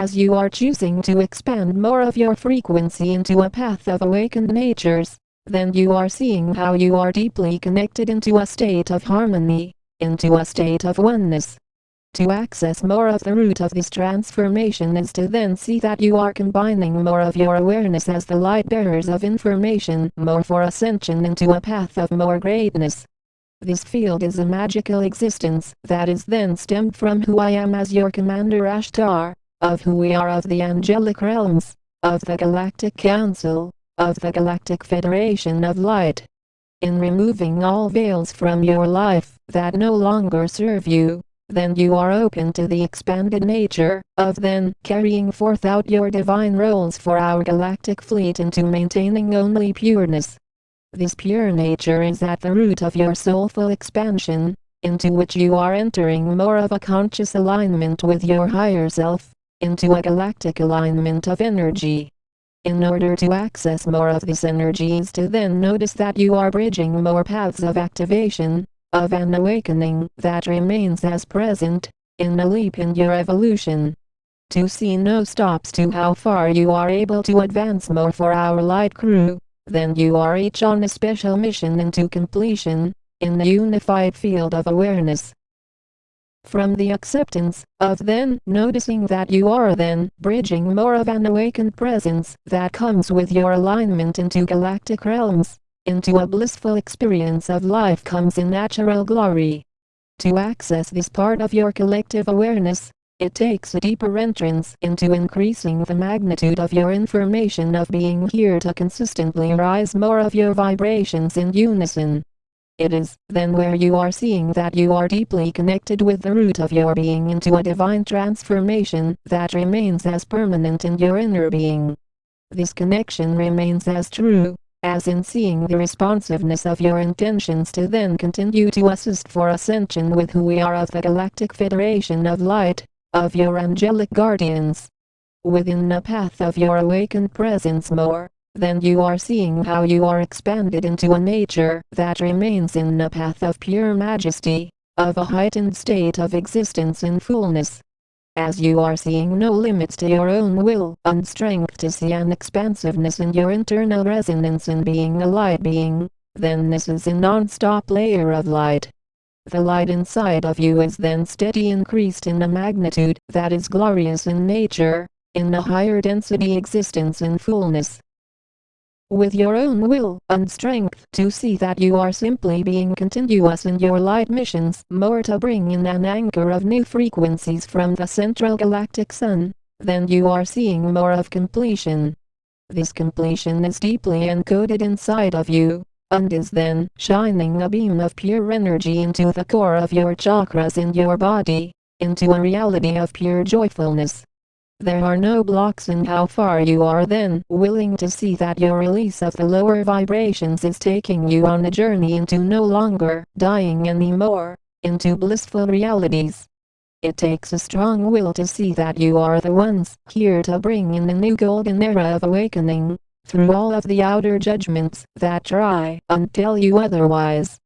as you are choosing to expand more of your frequency into a path of awakened natures, then you are seeing how you are deeply connected into a state of harmony, into a state of oneness. To access more of the root of this transformation is to then see that you are combining more of your awareness as the light bearers of information more for ascension into a path of more greatness. This field is a magical existence that is then stemmed from who I am as your Commander Ashtar, of who we are of the angelic realms, of the Galactic Council, of the Galactic Federation of Light. In removing all veils from your life that no longer serve you, then you are open to the expanded nature of then carrying forth out your divine roles for our galactic fleet into maintaining only pureness. This pure nature is at the root of your soulful expansion, into which you are entering more of a conscious alignment with your higher self, into a galactic alignment of energy. In order to access more of this energy is to then notice that you are bridging more paths of activation, of an awakening that remains as present, in a leap in your evolution. To see no stops to how far you are able to advance more for our light crew, then you are each on a special mission into completion, in the unified field of awareness. From the acceptance of then noticing that you are then bridging more of an awakened presence that comes with your alignment into galactic realms, into a blissful experience of life comes in natural glory. To access this part of your collective awareness, it takes a deeper entrance into increasing the magnitude of your information of being here to consistently rise more of your vibrations in unison. It is then where you are seeing that you are deeply connected with the root of your being into a divine transformation that remains as permanent in your inner being. This connection remains as true, as in seeing the responsiveness of your intentions to then continue to assist for ascension with who we are of the Galactic Federation of Light, of your angelic guardians. Within the path of your awakened presence more, then you are seeing how you are expanded into a nature that remains in the path of pure majesty, of a heightened state of existence in fullness. As you are seeing no limits to your own will and strength to see an expansiveness in your internal resonance in being a light being, then this is a non-stop layer of light. The light inside of you is then steady increased in a magnitude that is glorious in nature, in a higher density existence in fullness. With your own will and strength to see that you are simply being continuous in your light missions more to bring in an anchor of new frequencies from the central galactic sun, then you are seeing more of completion. This completion is deeply encoded inside of you, and is then shining a beam of pure energy into the core of your chakras in your body, into a reality of pure joyfulness. There are no blocks in how far you are then willing to see that your release of the lower vibrations is taking you on a journey into no longer dying anymore, into blissful realities. It takes a strong will to see that you are the ones here to bring in the new golden era of awakening, through all of the outer judgments that try and tell you otherwise.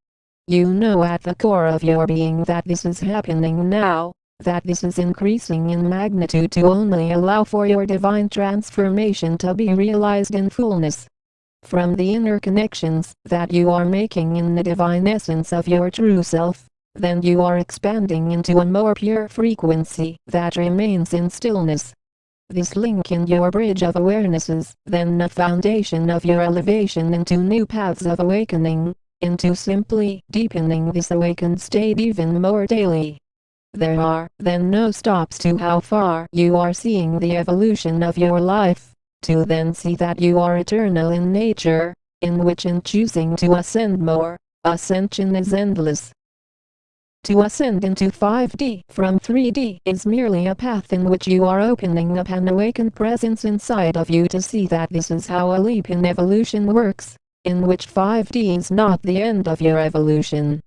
You know at the core of your being that this is happening now, that this is increasing in magnitude to only allow for your divine transformation to be realized in fullness. From the inner connections that you are making in the divine essence of your true self, then you are expanding into a more pure frequency that remains in stillness. This link in your bridge of awareness is then the foundation of your elevation into new paths of awakening, into simply deepening this awakened state even more daily. There are then no stops to how far you are seeing the evolution of your life, to then see that you are eternal in nature, in which in choosing to ascend more, ascension is endless. To ascend into 5D from 3D is merely a path in which you are opening up an awakened presence inside of you to see that this is how a leap in evolution works, in which 5D is not the end of your evolution.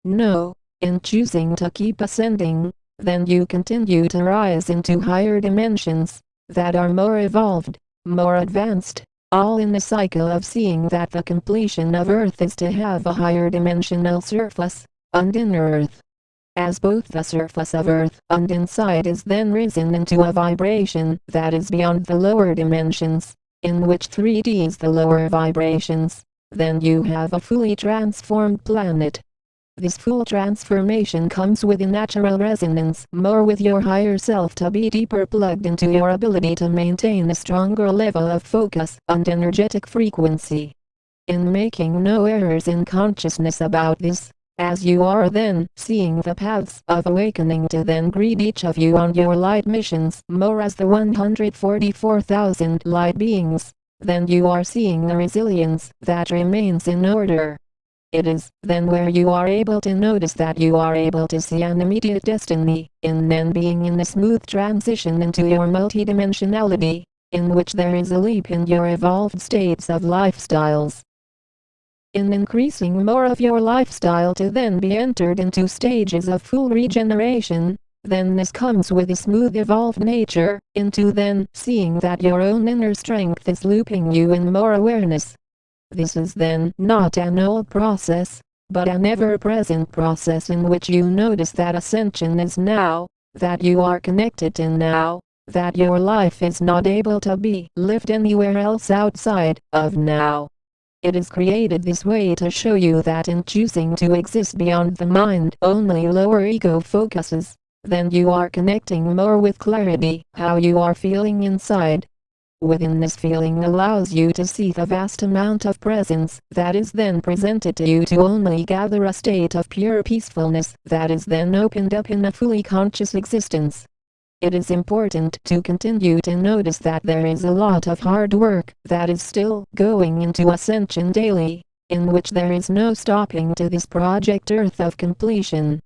No. In choosing to keep ascending, then you continue to rise into higher dimensions, that are more evolved, more advanced, all in the cycle of seeing that the completion of Earth is to have a higher dimensional surface, and inner Earth. as both the surface of Earth and inside is then risen into a vibration that is beyond the lower dimensions, in which 3D is the lower vibrations, then you have a fully transformed planet. This full transformation comes with a natural resonance more with your higher self to be deeper plugged into your ability to maintain a stronger level of focus and energetic frequency. In making no errors in consciousness about this, as you are then seeing the paths of awakening to then greet each of you on your light missions more as the 144,000 light beings, then you are seeing a resilience that remains in order. It is then where you are able to notice that you are able to see an immediate destiny in then being in a smooth transition into your multidimensionality, in which there is a leap in your evolved states of lifestyles. In increasing more of your lifestyle to then be entered into stages of full regeneration, then this comes with a smooth evolved nature, into then seeing that your own inner strength is looping you in more awareness. This is then not an old process, but an ever-present process in which you notice that ascension is now, that you are connected to now, that your life is not able to be lived anywhere else outside of now. It is created this way to show you that in choosing to exist beyond the mind only lower ego focuses, then you are connecting more with clarity how you are feeling inside. Within this feeling allows you to see the vast amount of presence that is then presented to you to only gather a state of pure peacefulness that is then opened up in a fully conscious existence. It is important to continue to notice that there is a lot of hard work that is still going into ascension daily, in which there is no stopping to this project Earth of completion.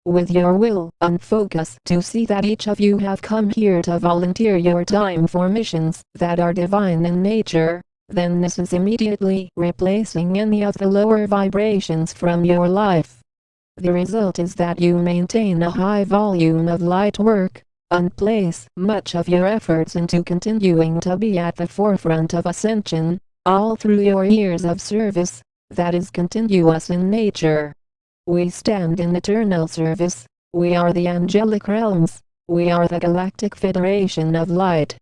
With your will and focus to see that each of you have come here to volunteer your time for missions that are divine in nature, then this is immediately replacing any of the lower vibrations from your life. The result is that you maintain a high volume of light work, and place much of your efforts into continuing to be at the forefront of ascension, all through your years of service, that is continuous in nature. We stand in eternal service. We are the angelic realms. We are the Galactic Federation of Light.